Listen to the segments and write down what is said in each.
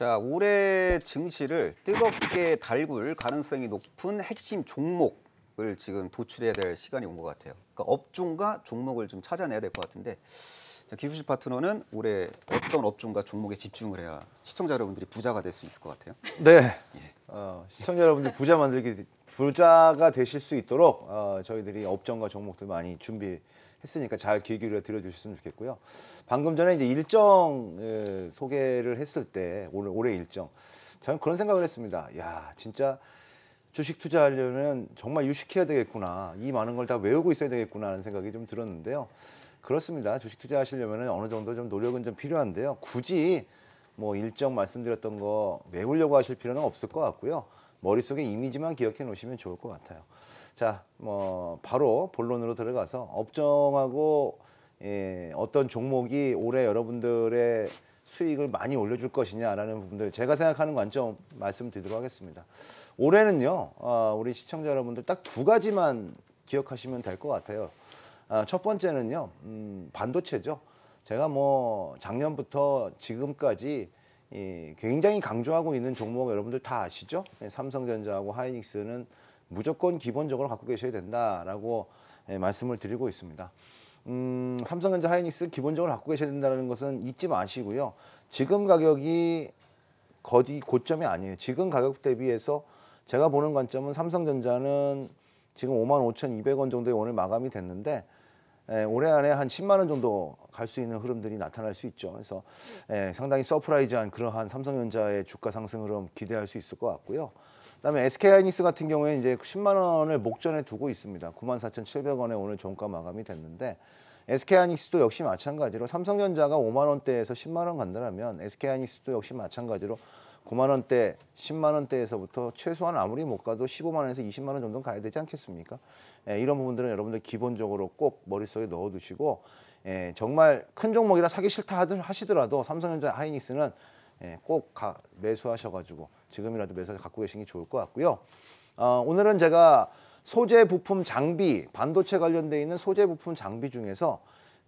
자, 올해 증시를 뜨겁게 달굴 가능성이 높은 핵심 종목을 지금 도출해야 될 시간이 온 것 같아요. 그러니까 업종과 종목을 좀 찾아내야 될 것 같은데, 자, 기술식 파트너는 올해 어떤 업종과 종목에 집중을 해야 시청자 여러분들이 부자가 될 수 있을 것 같아요? 네. 시청자 여러분들 부자가 되실 수 있도록 저희들이 업종과 종목들 많이 준비했으니까 잘 귀 기울여 들어주셨으면 좋겠고요. 방금 전에 이제 일정 소개를 했을 때 올해 일정, 저는 그런 생각을 했습니다. 야, 진짜 주식 투자하려면 정말 유식해야 되겠구나. 이 많은 걸 다 외우고 있어야 되겠구나 하는 생각이 좀 들었는데요. 그렇습니다. 주식 투자하시려면 어느 정도 좀 노력은 좀 필요한데요. 굳이 뭐 일정 말씀드렸던 거 외우려고 하실 필요는 없을 것 같고요. 머릿속에 이미지만 기억해 놓으시면 좋을 것 같아요. 자, 뭐 바로 본론으로 들어가서 업종하고 어떤 종목이 올해 여러분들의 수익을 많이 올려줄 것이냐라는 부분들, 제가 생각하는 관점 말씀드리도록 하겠습니다. 올해는요, 우리 시청자 여러분들 딱 두 가지만 기억하시면 될 것 같아요. 첫 번째는요, 반도체죠. 제가 뭐 작년부터 지금까지 굉장히 강조하고 있는 종목 여러분들 다 아시죠? 삼성전자하고 하이닉스는 무조건 기본적으로 갖고 계셔야 된다라고 말씀을 드리고 있습니다. 삼성전자, 하이닉스 기본적으로 갖고 계셔야 된다는 것은 잊지 마시고요. 지금 가격이 고점이 아니에요. 지금 가격 대비해서 제가 보는 관점은 삼성전자는 지금 55,200원 정도에 오늘 마감이 됐는데, 올해 안에 한 10만 원 정도 갈 수 있는 흐름들이 나타날 수 있죠. 그래서 상당히 서프라이즈한 그러한 삼성전자의 주가 상승 흐름 기대할 수 있을 것 같고요. 그다음에 SK하이닉스 같은 경우에 이제 10만 원을 목전에 두고 있습니다. 94,700원에 오늘 종가 마감이 됐는데, SK하이닉스도 역시 마찬가지로 삼성전자가 5만 원대에서 10만 원 간다면 SK하이닉스도 역시 마찬가지로 9만 원대, 10만 원대에서부터 최소한 아무리 못 가도 15만 원에서 20만 원 정도는 가야 되지 않겠습니까? 이런 부분들은 여러분들 기본적으로 꼭 머릿속에 넣어두시고, 정말 큰 종목이라 사기 싫다 하시더라도 삼성전자, 하이닉스는 꼭 매수하셔가지고 지금이라도 매수해 갖고 계시는 게 좋을 것 같고요. 오늘은 제가 소재 부품 장비, 반도체 관련돼 있는 소재 부품 장비 중에서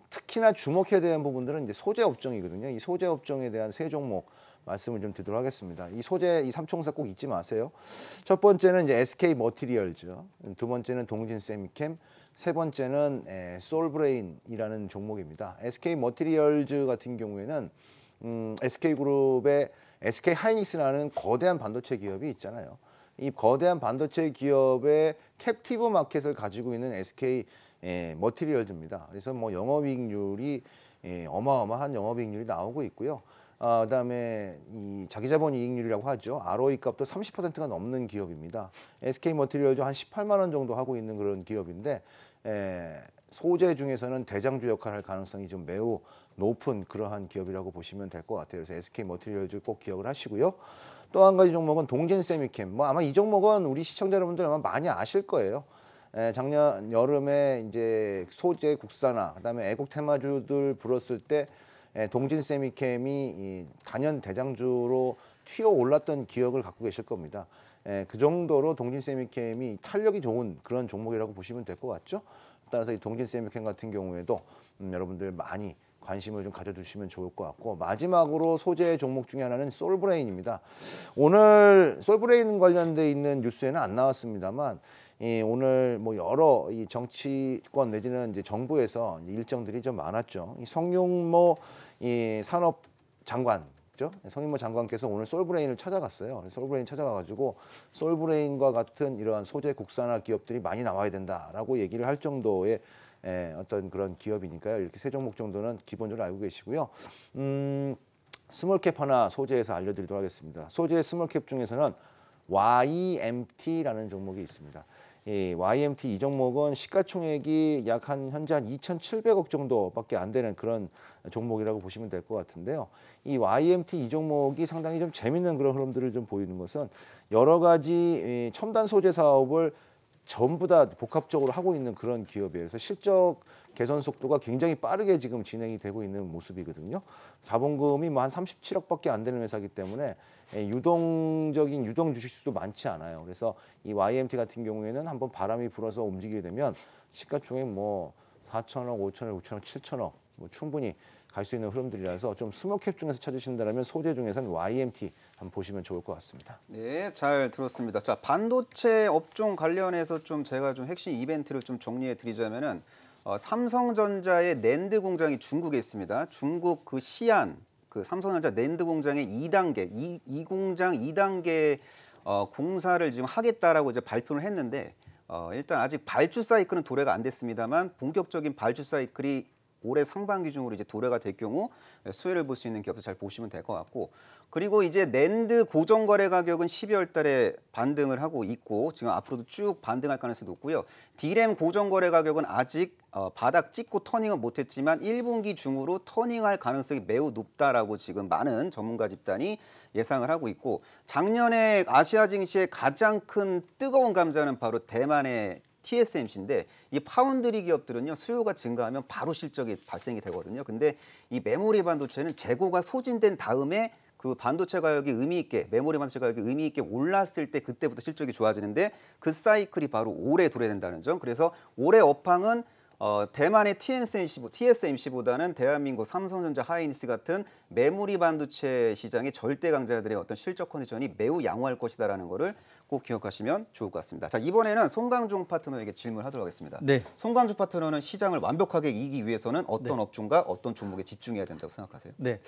특히나 주목해야 되는 부분들은 이제 소재 업종이거든요. 이 소재 업종에 대한 세 종목 말씀을 좀 드리도록 하겠습니다. 이 소재, 이 삼총사 꼭 잊지 마세요. 첫 번째는 이제 SK 머티리얼즈, 두 번째는 동진 세미캠, 세 번째는 솔브레인이라는 종목입니다. SK 머티리얼즈 같은 경우에는 SK그룹의 SK 하이닉스라는 거대한 반도체 기업이 있잖아요. 이 거대한 반도체 기업의 캡티브 마켓을 가지고 있는 SK 머티리얼즈입니다. 그래서 뭐 영업이익률이 어마어마한 영업이익률이 나오고 있고요. 그다음에 이 자기자본 이익률이라고 하죠. ROE 값도 30%가 넘는 기업입니다. SK 머티리얼즈 한 18만 원 정도 하고 있는 그런 기업인데, 소재 중에서는 대장주 역할을 할 가능성이 좀 매우 높은 그러한 기업이라고 보시면 될 것 같아요. 그래서 SK 머티리얼즈 꼭 기억을 하시고요. 또 한 가지 종목은 동진 세미캠. 뭐 아마 이 종목은 우리 시청자 여러분들 아마 많이 아실 거예요. 작년 여름에 이제 소재 국산화, 그다음에 애국 테마주들 불었을 때 동진 세미캠이 단연 대장주로 튀어 올랐던 기억을 갖고 계실 겁니다. 그 정도로 동진 세미캠이 탄력이 좋은 그런 종목이라고 보시면 될 것 같죠. 따라서 이 동진 세미캠 같은 경우에도 여러분들 많이 관심을 좀 가져주시면 좋을 것 같고, 마지막으로 소재 종목 중에 하나는 솔브레인입니다. 오늘 솔브레인 관련돼 있는 뉴스에는 안 나왔습니다만, 오늘 뭐 여러 이 정치권 내지는 이제 정부에서 일정들이 좀 많았죠. 이 성윤모 산업 장관죠. 성윤모 장관께서 오늘 솔브레인을 찾아갔어요. 솔브레인 찾아가가지고 솔브레인과 같은 이러한 소재 국산화 기업들이 많이 나와야 된다라고 얘기를 할 정도의 어떤 그런 기업이니까요. 이렇게 세 종목 정도는 기본적으로 알고 계시고요. 스몰캡 하나 소재에서 알려드리도록 하겠습니다. 소재 스몰캡 중에서는 YMT라는 종목이 있습니다. 이 YMT 이 종목은 시가총액이 약 현재 한 2,700억 정도밖에 안 되는 그런 종목이라고 보시면 될 것 같은데요. 이 YMT 이 종목이 상당히 좀 재밌는 그런 흐름들을 좀 보이는 것은, 여러 가지 첨단 소재 사업을 전부 다 복합적으로 하고 있는 그런 기업이에요. 그래서 실적 개선 속도가 굉장히 빠르게 지금 진행이 되고 있는 모습이거든요. 자본금이 뭐 한 37억밖에 안 되는 회사이기 때문에 유동적인 유동 주식수도 많지 않아요. 그래서 이 YMT 같은 경우에는 한번 바람이 불어서 움직이게 되면 시가총액 뭐 4천억, 5천억, 6천억, 7천억 뭐 충분히 갈 수 있는 흐름들이라서 좀 스몰캡 중에서 찾으신다면 소재 중에서는 YMT 한번 보시면 좋을 것 같습니다. 네, 잘 들었습니다. 자, 반도체 업종 관련해서 좀 제가 좀 핵심 이벤트를 좀 정리해 드리자면은 삼성전자의 낸드 공장이 중국에 있습니다. 중국 그 시안 그 삼성전자 낸드 공장의 2단계, 이 공장 2단계 공사를 지금 하겠다라고 이제 발표를 했는데 일단 아직 발주 사이클은 도래가 안 됐습니다만 본격적인 발주 사이클이 올해 상반기 중으로 이제 도래가 될 경우 수혜를 볼 수 있는 기업도 잘 보시면 될 것 같고, 그리고 이제 낸드 고정 거래 가격은 12월 달에 반등을 하고 있고 지금 앞으로도 쭉 반등할 가능성이 높고요. D램 고정 거래 가격은 아직 바닥 찍고 터닝은 못했지만 1분기 중으로 터닝할 가능성이 매우 높다라고 지금 많은 전문가 집단이 예상을 하고 있고, 작년에 아시아 증시의 가장 큰 뜨거운 감자는 바로 대만의 TSMC인데 이 파운드리 기업들은요 수요가 증가하면 바로 실적이 발생이 되거든요. 근데 이 메모리 반도체는 재고가 소진된 다음에 그 반도체 가격이 의미 있게 메모리 반도체 가격이 의미 있게 올랐을 때 그때부터 실적이 좋아지는데 그 사이클이 바로 올해 도래된다는 점. 그래서 올해 업황은 대만의 TSMC보다는 대한민국 삼성전자, 하이닉스 같은 메모리 반도체 시장의 절대 강자들의 어떤 실적 컨디션이 매우 양호할 것이다라는 거를 꼭 기억하시면 좋을 것 같습니다. 자, 이번에는 송강종 파트너에게 질문하도록 하겠습니다. 네. 송강종 파트너는 시장을 완벽하게 이기기 위해서는 어떤 업종과 어떤 종목에 집중해야 된다고 생각하세요? 네.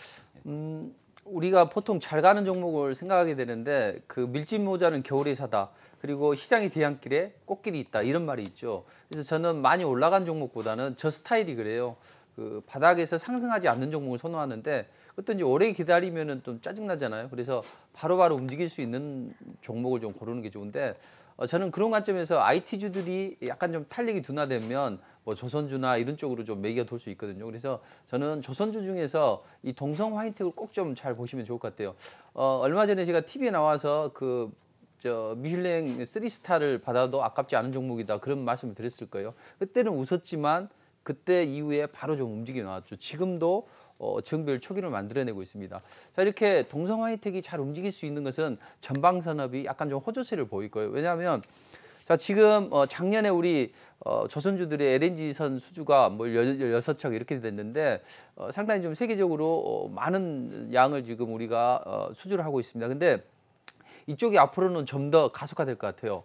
우리가 보통 잘 가는 종목을 생각하게 되는데 그 밀짚 모자는 겨울에 사다. 그리고 시장의 뒤안길에 꽃길이 있다. 이런 말이 있죠. 그래서 저는 많이 올라간 종목보다는 저 스타일이 그래요. 그 바닥에서 상승하지 않는 종목을 선호하는데 그것도 이제 오래 기다리면은 좀 짜증나잖아요. 그래서 바로바로 움직일 수 있는 종목을 좀 고르는 게 좋은데 저는 그런 관점에서 IT주들이 약간 좀 탄력이 둔화되면 뭐 조선주나 이런 쪽으로 좀 매기가 돌 수 있거든요. 그래서 저는 조선주 중에서 이 동성 화이텍을 꼭 좀 잘 보시면 좋을 것 같아요. 얼마 전에 제가 TV에 나와서 그 미슐랭 3스타를 받아도 아깝지 않은 종목이다 그런 말씀을 드렸을 거예요. 그때는 웃었지만 그때 이후에 바로 좀 움직이 나왔죠. 지금도 정별 초기를 만들어내고 있습니다. 자, 이렇게 동성 화이텍이 잘 움직일 수 있는 것은 전방 산업이 약간 좀 호조세를 보일 거예요. 왜냐하면 자, 지금 작년에 우리 조선주들의 LNG선 수주가 뭐 16척 이렇게 됐는데 상당히 좀 세계적으로 많은 양을 지금 우리가 수주를 하고 있습니다. 근데 이쪽이 앞으로는 좀 더 가속화될 것 같아요.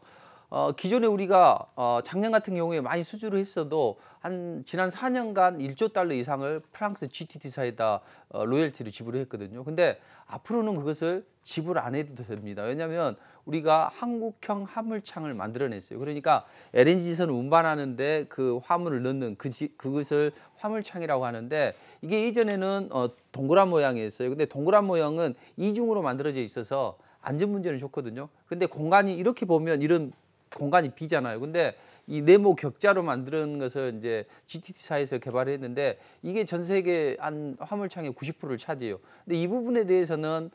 기존에 우리가 작년 같은 경우에 많이 수주를 했어도 한 지난 4년간 1조 달러 이상을 프랑스 GTT사에다 로열티를 지불했거든요. 근데 앞으로는 그것을 지불 안 해도 됩니다. 왜냐하면 우리가 한국형 화물창을 만들어냈어요. 그러니까 LNG선을 운반하는데 그 화물을 넣는 그것을 화물창이라고 하는데 이게 예전에는 동그란 모양이었어요. 근데 동그란 모양은 이중으로 만들어져 있어서 안전 문제는 좋거든요. 근데 공간이 이렇게 보면 이런 공간이 비잖아요. 근데 이 네모 격자로 만드는 것을 이제 GTT사에서 개발했는데 이게 전 세계 한 화물창의 90%를 차지해요. 근데 이 부분에 대해서는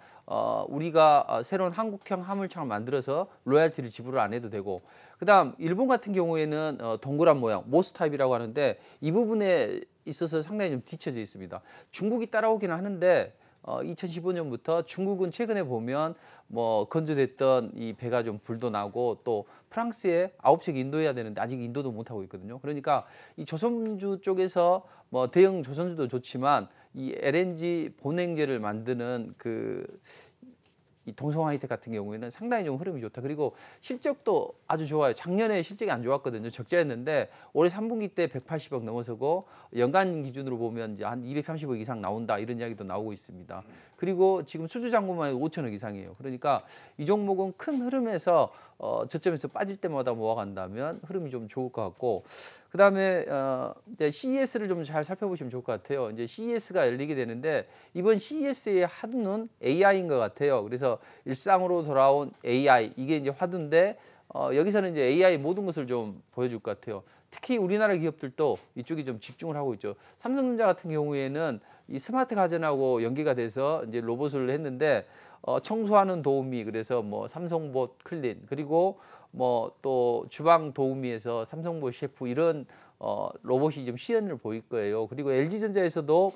우리가 새로운 한국형 화물창을 만들어서 로열티를 지불을 안 해도 되고, 그다음 일본 같은 경우에는 동그란 모양 모스타입이라고 하는데 이 부분에 있어서 상당히 좀 뒤처져 있습니다. 중국이 따라오기는 하는데 2015년부터 중국은 최근에 보면 뭐 건조됐던 이 배가 좀 불도 나고 또 프랑스에 9척 인도해야 되는데 아직 인도도 못 하고 있거든요. 그러니까 이 조선주 쪽에서 뭐 대형 조선주도 좋지만 이 LNG 본행제를 만드는 이 동성 화이텍 같은 경우에는 상당히 좀 흐름이 좋다. 그리고 실적도 아주 좋아요. 작년에 실적이 안 좋았거든요. 적자였는데 올해 3분기 때 180억 넘어서고 연간 기준으로 보면 이제 한 230억 이상 나온다 이런 이야기도 나오고 있습니다. 그리고 지금 수주 잔고만 해도 5천억 이상이에요. 그러니까 이 종목은 큰 흐름에서 저점에서 빠질 때마다 모아간다면 흐름이 좀 좋을 것 같고, 그다음에 이제 CES를 좀 잘 살펴보시면 좋을 것 같아요. 이제 CES가 열리게 되는데 이번 CES의 화두는 AI인 것 같아요. 그래서 일상으로 돌아온 AI 이게 이제 화두인데 여기서는 이제 AI 모든 것을 좀 보여줄 것 같아요. 특히 우리나라 기업들도 이쪽이 좀 집중을 하고 있죠. 삼성전자 같은 경우에는 이 스마트 가전하고 연계가 돼서 이제 로봇을 했는데 청소하는 도우미 그래서 뭐 삼성봇 클린 그리고 뭐 또 주방 도우미에서 삼성봇 셰프 이런 로봇이 좀 시연을 보일 거예요. 그리고 LG전자에서도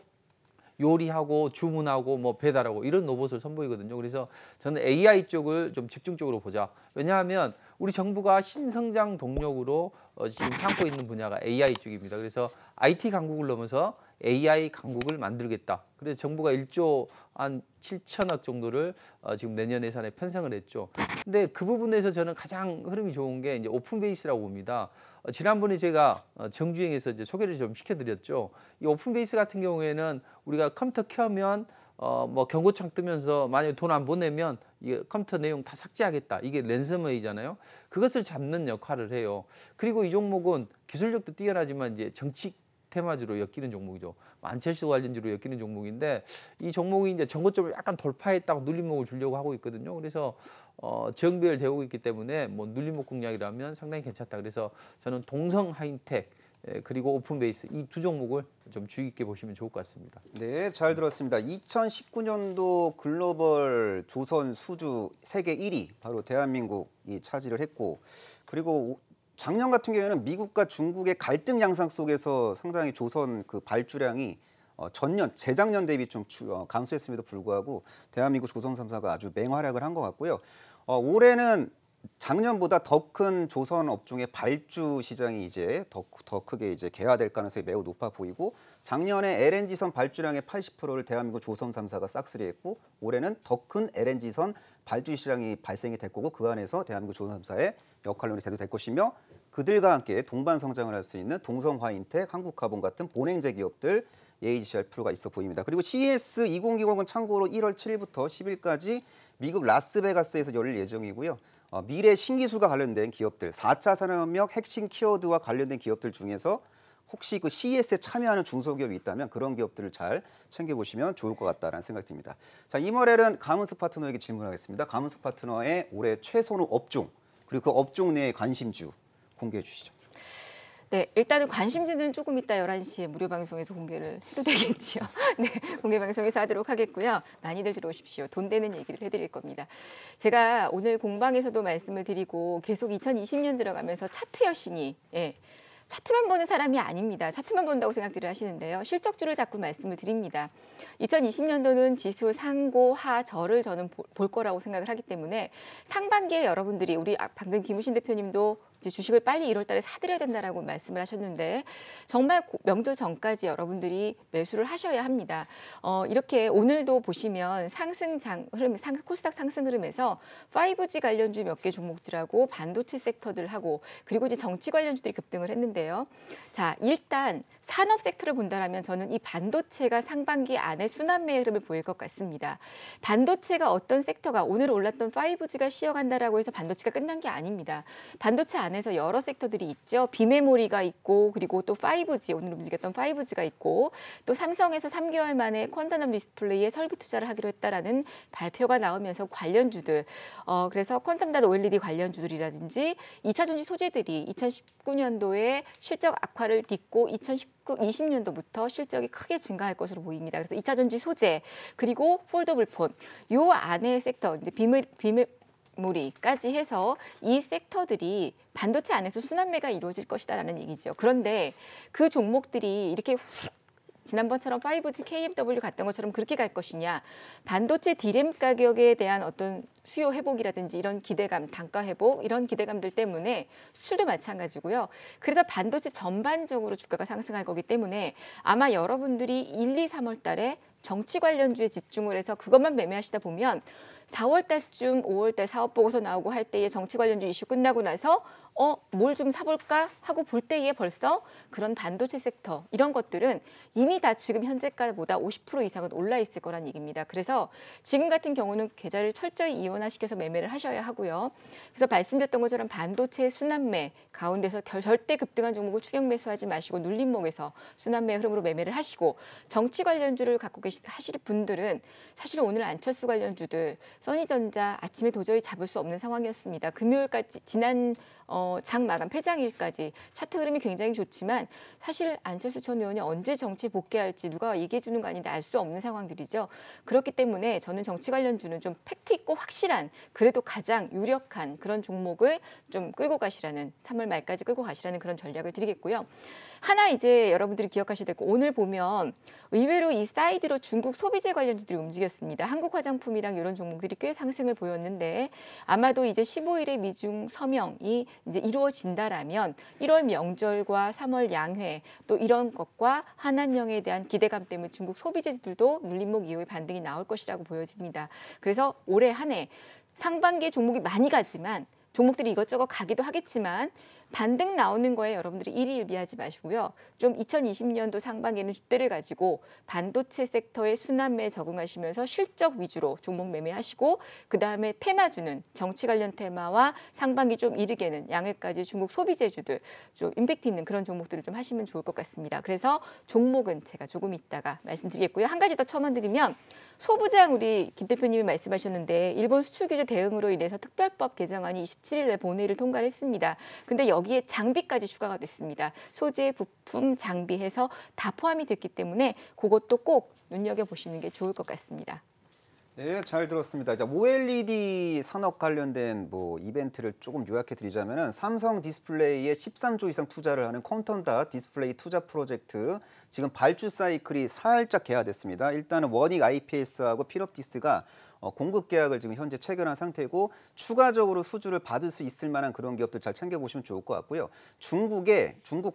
요리하고 주문하고 뭐 배달하고 이런 로봇을 선보이거든요. 그래서 저는 AI 쪽을 좀 집중적으로 보자. 왜냐하면 우리 정부가 신성장 동력으로 지금 삼고 있는 분야가 AI 쪽입니다. 그래서 IT 강국을 넘어서 AI 강국을 만들겠다. 그래서 정부가 1조 한 7천억 정도를 지금 내년 예산에 편성을 했죠. 근데 그 부분에서 저는 가장 흐름이 좋은 게 이제 오픈베이스라고 봅니다. 지난번에 제가 정주행에서 이제 소개를 좀 시켜드렸죠. 이 오픈베이스 같은 경우에는 우리가 컴퓨터 켜면 뭐 경고창 뜨면서 만약에 돈 안 보내면 이게 컴퓨터 내용 다 삭제하겠다. 이게 랜섬웨이잖아요. 그것을 잡는 역할을 해요. 그리고 이 종목은 기술력도 뛰어나지만 이제 정치 테마주로 엮이는 종목이죠. 안철수 관련주로 엮이는 종목인데 이 종목이 이제 전고점을 약간 돌파했다고 눌림목을 주려고 하고 있거든요. 그래서 정비열되고 있기 때문에 뭐 눌림목 공략이라면 상당히 괜찮다. 그래서 저는 동성 하이텍 그리고 오픈베이스 이 두 종목을 좀 주의 깊게 보시면 좋을 것 같습니다. 네, 잘 들었습니다. 2019년도 글로벌 조선 수주 세계 1위 바로 대한민국이 차지를 했고, 그리고 작년 같은 경우에는 미국과 중국의 갈등 양상 속에서 상당히 조선 그 발주량이 전년 재작년 대비 좀 감소했음에도 불구하고 대한민국 조선 3사가 아주 맹활약을 한 것 같고요. 올해는 작년보다 더 큰 조선 업종의 발주 시장이 이제 더 크게 이제 개화될 가능성이 매우 높아 보이고, 작년에 LNG선 발주량의 80%를 대한민국 조선 3사가 싹쓸이했고, 올해는 더 큰 LNG선 발주 시장이 발생이 될 거고, 그 안에서 대한민국 조선 3사의 역할론이 대두될 것이며, 그들과 함께 동반 성장을 할 수 있는 동성화인텍, 한국카본 같은 본행제 기업들 예의지시할 필요가 있어 보입니다. 그리고 CES 2020은 참고로 1월 7일부터 10일까지 미국 라스베가스에서 열릴 예정이고요. 미래 신기술과 관련된 기업들, 4차 산업혁명 핵심 키워드와 관련된 기업들 중에서 혹시 그 CES에 참여하는 중소기업이 있다면 그런 기업들을 잘 챙겨보시면 좋을 것 같다는 생각이 듭니다. 자, 이머렐은 가문석 파트너에게 질문하겠습니다. 가문석 파트너의 올해 최선호 업종, 그리고 그 업종 내의 관심주 공개해 주시죠. 네, 일단은 관심주는 조금 이따 11시에 무료 방송에서 공개를 해도 되겠죠. 네, 공개 방송에서 하도록 하겠고요. 많이들 들어오십시오. 돈 되는 얘기를 해드릴 겁니다. 제가 오늘 공방에서도 말씀을 드리고 계속 2020년 들어가면서 차트 여신이 차트만 보는 사람이 아닙니다. 차트만 본다고 생각들을 하시는데요. 실적주를 자꾸 말씀을 드립니다. 2020년도는 지수 상고 하저를 저는 볼 거라고 생각을 하기 때문에 상반기에 여러분들이 우리 방금 김우신 대표님도 이제 주식을 빨리 1월 달에 사들여야 된다라고 말씀을 하셨는데 정말 명절 전까지 여러분들이 매수를 하셔야 합니다. 이렇게 오늘도 보시면 상승장 흐름, 코스닥 상승 흐름에서 5G 관련주 몇 개 종목들하고 반도체 섹터들하고 그리고 이제 정치 관련주들이 급등을 했는데요. 자, 일단 산업 섹터를 본다라면 저는 이 반도체가 상반기 안에 순환매의 흐름을 보일 것 같습니다. 반도체가 어떤 섹터가 오늘 올랐던 5G가 쉬어간다라고 해서 반도체가 끝난 게 아닙니다. 반도체 안에서 여러 섹터들이 있죠. 비메모리가 있고 그리고 또 5G, 오늘 움직였던 5G가 있고 또 삼성에서 3개월 만에 퀀텀 디스플레이에 설비 투자를 하기로 했다라는 발표가 나오면서 관련주들, 그래서 퀀텀닷 OLED 관련주들이라든지 2차 전지 소재들이 2019년도에 실적 악화를 딛고 2020년도부터 실적이 크게 증가할 것으로 보입니다. 그래서 2차 전지 소재 그리고 폴더블 폰, 요 안의 섹터, 이제 비메모리까지 해서 이 섹터들이 반도체 안에서 순환매가 이루어질 것이다라는 얘기죠. 그런데 그 종목들이 이렇게 지난번처럼 5G, KMW 갔던 것처럼 그렇게 갈 것이냐, 반도체 디램 가격에 대한 어떤 수요 회복이라든지 이런 기대감, 단가 회복 이런 기대감들 때문에 수출도 마찬가지고요. 그래서 반도체 전반적으로 주가가 상승할 거기 때문에 아마 여러분들이 1, 2, 3월 달에 정치 관련주에 집중을 해서 그것만 매매하시다 보면 4월 달쯤 5월 달 사업 보고서 나오고 할 때에 정치 관련주 이슈 끝나고 나서 뭘 좀 사볼까 하고 볼 때에 벌써 그런 반도체 섹터 이런 것들은 이미 다 지금 현재가보다 50% 이상은 올라 있을 거란 얘기입니다. 그래서 지금 같은 경우는 계좌를 철저히 이원화시켜서 매매를 하셔야 하고요. 그래서 말씀드렸던 것처럼 반도체 순환매 가운데서 절대 급등한 종목을 추격 매수하지 마시고 눌림목에서 순환매 흐름으로 매매를 하시고, 정치 관련주를 갖고 하실 분들은 사실 오늘 안철수 관련주들 써니전자 아침에 도저히 잡을 수 없는 상황이었습니다. 금요일까지 지난 장 마감 폐장일까지 차트 흐름이 굉장히 좋지만 사실 안철수 전 의원이 언제 정치에 복귀할지 누가 얘기해 주는 거 아닌데 알 수 없는 상황들이죠. 그렇기 때문에 저는 정치 관련주는 좀 팩트 있고 확실한, 그래도 가장 유력한 그런 종목을 좀 끌고 가시라는, 3월 말까지 끌고 가시라는 그런 전략을 드리겠고요. 하나 이제 여러분들이 기억하셔야 될 거 오늘 보면 의외로 이 사이드로 중국 소비재 관련주들이 움직였습니다. 한국 화장품이랑 이런 종목들이 꽤 상승을 보였는데 아마도 이제 15일에 미중 서명이 이제 이루어진다라면 1월 명절과 3월 양회 또 이런 것과 한한령에 대한 기대감 때문에 중국 소비재들도 눌림목 이후에 반등이 나올 것이라고 보여집니다. 그래서 올해 한 해 상반기에 종목이 많이 가지만 종목들이 이것저것 가기도 하겠지만 반등 나오는 거에 여러분들이 일희일비하지 마시고요. 좀 2020년도 상반기에는 주대를 가지고 반도체 섹터의 순환매에 적응하시면서 실적 위주로 종목 매매하시고 그다음에 테마주는 정치 관련 테마와 상반기 좀 이르게는 양회까지 중국 소비재주들 좀 임팩트 있는 그런 종목들을 좀 하시면 좋을 것 같습니다. 그래서 종목은 제가 조금 이따가 말씀드리겠고요. 한 가지 더 첨언드리면 소부장 우리 김 대표님이 말씀하셨는데 일본 수출 규제 대응으로 인해서 특별법 개정안이 27일에 본회의를 통과를 했습니다. 근데 여기에 장비까지 추가가 됐습니다. 소재, 부품, 장비해서 다 포함이 됐기 때문에 그것도 꼭 눈여겨보시는 게 좋을 것 같습니다. 네, 잘 들었습니다. 자, OLED 산업 관련된 뭐 이벤트를 조금 요약해 드리자면은 삼성 디스플레이에 13조 이상 투자를 하는 퀀텀닷 디스플레이 투자 프로젝트 지금 발주 사이클이 살짝 개화됐습니다. 일단은 워닉 IPS하고 필업디스가 공급 계약을 지금 현재 체결한 상태고 추가적으로 수주를 받을 수 있을 만한 그런 기업들 잘 챙겨보시면 좋을 것 같고요. 중국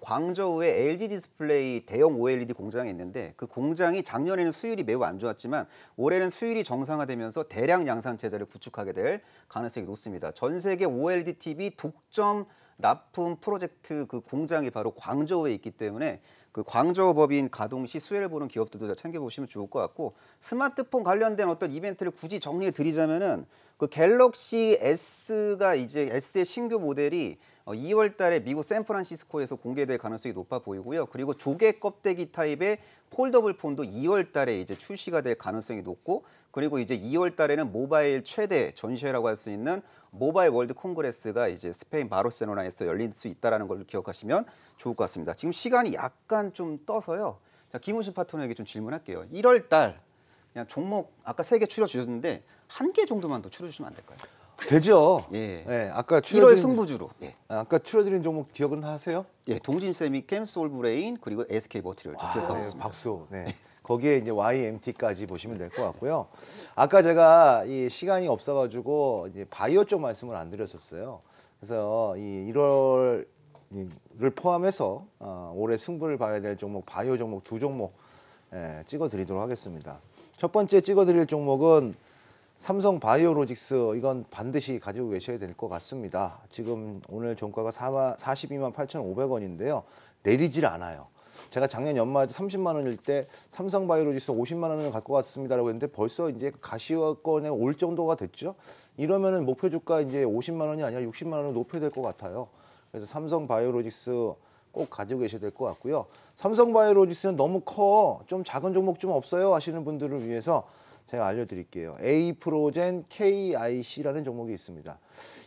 광저우에 LG 디스플레이 대형 OLED 공장이 있는데 그 공장이 작년에는 수율이 매우 안 좋았지만 올해는 수율이 정상화되면서 대량 양산 체제를 구축하게 될 가능성이 높습니다. 전 세계 OLED TV 독점 납품 프로젝트 그 공장이 바로 광저우에 있기 때문에 그 광저우 법인 가동 시 수혜를 보는 기업들도 다 챙겨보시면 좋을 것 같고 스마트폰 관련된 어떤 이벤트를 굳이 정리해 드리자면은 그 갤럭시 S가 이제 S의 신규 모델이 2월 달에 미국 샌프란시스코에서 공개될 가능성이 높아 보이고요. 그리고 조개 껍데기 타입의 폴더블 폰도 2월 달에 이제 출시가 될 가능성이 높고 그리고 이제 2월 달에는 모바일 최대 전시회라고 할 수 있는 모바일 월드 콩그레스가 이제 스페인 바르셀로나에서 열릴 수 있다는 걸 기억하시면 좋을 것 같습니다. 지금 시간이 약간 좀 떠서요. 자, 김우신 파트너에게 좀 질문할게요. 1월 달 그냥 종목 아까 3개 추려 주셨는데 1개 정도만 더 추려 주시면 안 될까요? 되죠. 예. 네, 아까 1월 승부주로. 예. 아까 추려드린 종목 기억은 하세요? 예, 동진세미캠, 솔브레인 그리고 SK 머티리얼 기억하고 네, 있습니다. 박수. 네. 거기에 이제 YMT까지 보시면 될 것 같고요. 아까 제가 이 시간이 없어가지고 이제 바이오 쪽 말씀을 안 드렸었어요. 그래서 이 1월을 포함해서 올해 승부를 봐야 될 종목 바이오 종목 2종목 찍어드리도록 하겠습니다. 첫 번째 찍어드릴 종목은 삼성 바이오로직스 이건 반드시 가지고 계셔야 될 것 같습니다. 지금 오늘 종가가 42만 8,500원인데요. 내리질 않아요. 제가 작년 연말에 30만 원일 때 삼성 바이오로직스 50만 원을 갈 것 같습니다라고 했는데 벌써 이제 가시권에 올 정도가 됐죠. 이러면은 목표 주가 이제 50만 원이 아니라 60만 원을 높여야 될 것 같아요. 그래서 삼성 바이오로직스 꼭 가지고 계셔야 될 것 같고요. 삼성 바이오로직스는 너무 커, 좀 작은 종목 좀 없어요 하시는 분들을 위해서 제가 알려드릴게요. 에이프로젠 KIC라는 종목이 있습니다.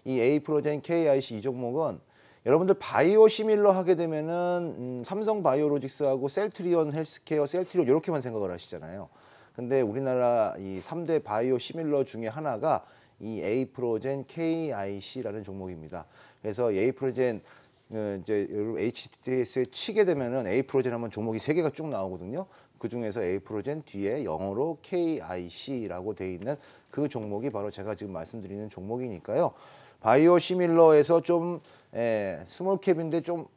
이 에이프로젠 KIC 이 종목은 여러분들 바이오 시밀러 하게 되면은 삼성 바이오로직스하고 셀트리온 헬스케어, 셀트리온 이렇게만 생각을 하시잖아요. 근데 우리나라 이 3대 바이오 시밀러 중에 하나가 이 에이프로젠 KIC라는 종목입니다. 그래서 에이프로젠 이제 HTS에 치게 되면은 에이프로젠 하면 종목이 3개가 쭉 나오거든요. 그 중에서 에이프로젠 뒤에 영어로 KIC라고 돼 있는 그 종목이 바로 제가 지금 말씀드리는 종목이니까요. 바이오 시밀러에서 좀 스몰캡인데 좀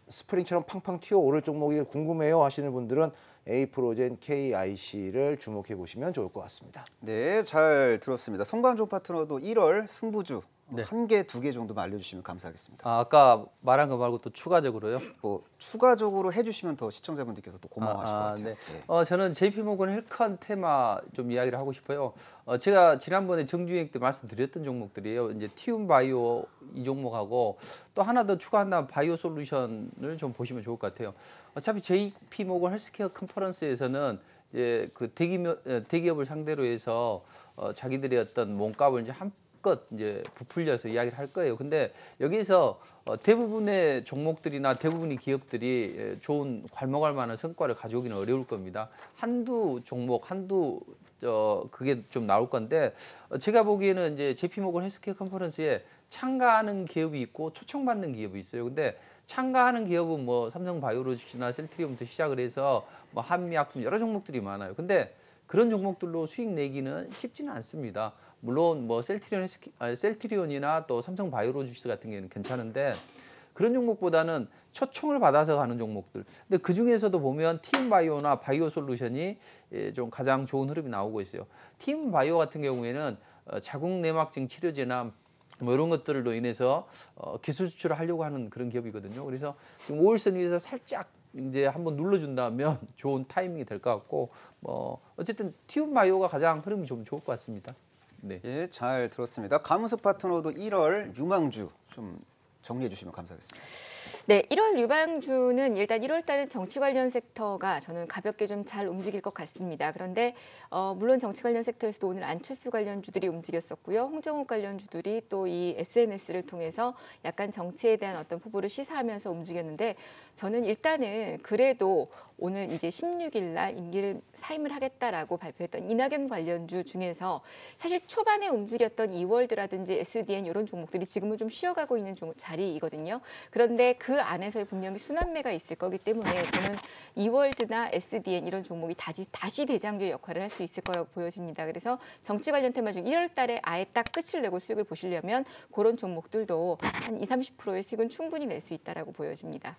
스프링처럼 팡팡 튀어오를 종목이 궁금해요 하시는 분들은 에이프로젠 KIC를 주목해 보시면 좋을 것 같습니다. 네, 잘 들었습니다. 송관종 파트너도 1월 승부주 네. 1개, 2개 정도만 알려주시면 감사하겠습니다. 아까 말한 거 말고 또 추가적으로요? 뭐 추가적으로 해주시면 더 시청자분들께서 또 고마워하실 것 같아요. 네. 네. 저는 JP모건 헬컨 테마 좀 이야기를 하고 싶어요. 제가 지난번에 정주행 때 말씀드렸던 종목들이에요. 이제 티움 바이오 이 종목하고 또 하나 더 추가한다면 바이오 솔루션을 좀 보시면 좋을 것 같아요. 어차피 JP모건 헬스케어 컨퍼런스에서는 이제 그 대기업을 상대로 해서 자기들의 어떤 몸값을 이제 한껏 이제 부풀려서 이야기를 할 거예요. 근데 여기서 대부분의 종목들이나 대부분의 기업들이 좋은 괄목할 만한 성과를 가져오기는 어려울 겁니다. 한두 종목, 그게 좀 나올 건데 제가 보기에는 이제 JP모건 헬스케어 컨퍼런스에 참가하는 기업이 있고 초청받는 기업이 있어요. 근데 참가하는 기업은 뭐 삼성바이오로직스나 셀트리온부터 시작을 해서 뭐 한미약품 여러 종목들이 많아요. 근데 그런 종목들로 수익 내기는 쉽지는 않습니다. 물론 뭐 셀트리온이나 또 삼성바이오로직스 같은 경우는 괜찮은데 그런 종목보다는 초청을 받아서 가는 종목들. 근데 그 중에서도 보면 팀바이오나 바이오솔루션이 좀 가장 좋은 흐름이 나오고 있어요. 팀바이오 같은 경우에는 자궁 내막증 치료제나 뭐 이런 것들로 인해서 기술 수출을 하려고 하는 그런 기업이거든요. 그래서 지금 5일선 위에서 살짝 이제 한번 눌러준다면 좋은 타이밍이 될 것 같고 어쨌든 티움바이오가 가장 흐름이 좀 좋을 것 같습니다. 네. 예, 잘 들었습니다. 가무스 파트너도 1월 유망주 좀 정리해 주시면 감사하겠습니다. 네, 1월 유방주는 일단 1월 달은 정치 관련 섹터가 저는 가볍게 좀 잘 움직일 것 같습니다. 그런데 물론 정치 관련 섹터에서도 오늘 안철수 관련주들이 움직였었고요. 홍정욱 관련주들이 또 이 SNS를 통해서 약간 정치에 대한 어떤 포부를 시사하면서 움직였는데 저는 일단은 그래도 오늘 이제 16일 날 임기를 사임을 하겠다라고 발표했던 이낙연 관련주 중에서 사실 초반에 움직였던 이월드라든지 SDN 이런 종목들이 지금은 좀 쉬어가고 있는 자리이거든요. 그런데 그 안에서 분명히 순환매가 있을 거기 때문에 저는 이월드나 SDN 이런 종목이 다시 대장주 역할을 할 수 있을 거라고 보여집니다. 그래서 정치 관련 테마 중 1월 달에 아예 딱 끝을 내고 수익을 보시려면 그런 종목들도 한 20-30%의 수익은 충분히 낼 수 있다라고 보여집니다.